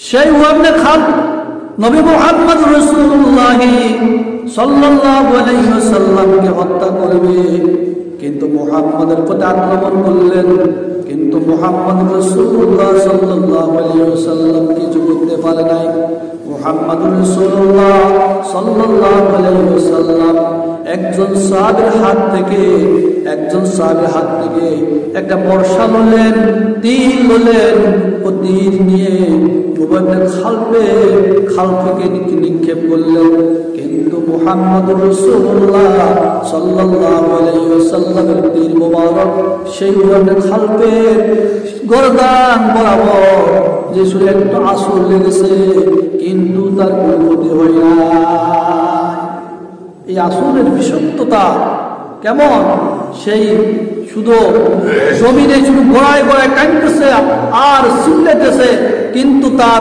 সেই ওয়াবনে খাল নবী মুহাম্মদ রাসূলুল্লাহ সাল্লাল্লাহু আলাইহি ওয়াসাল্লামকে হত্যা করবে, কিন্তু মুহাম্মাদের প্রতি আক্রমণ করলেন, কিন্তু মুহাম্মদ রাসূলুল্লাহ সাল্লাল্লাহু আলাইহি ওয়াসাল্লাম কিছু করতে পারে নাই। মুহাম্মদ রাসূলুল্লাহ সাল্লাল্লাহু আলাইহি ওয়াসাল্লাম একজন সাহাবীর হাত থেকে একটা বর্ষা নিলেন, তীর নিলেন, ও তীর নিয়ে খালফে নিক্ষেপ করলেন, কিন্তু মুহাম্মদ রাসূলুল্লাহ সাল্লাল্লাহু আলাইহি ওয়াসাল্লামের তীর মোবারক সেই খালফের গর্দান বরাবর যে শুধু একটা আসর লেগেছে, কিন্তু তার কোনো ক্ষতি হয় না। এই আসরের বিষাক্ততা কেমন, সেই শুধু জমিনে শুধু গোড়ায় গোড়ায় টানতেছে আর চিল্লাইতেছে, কিন্তু তার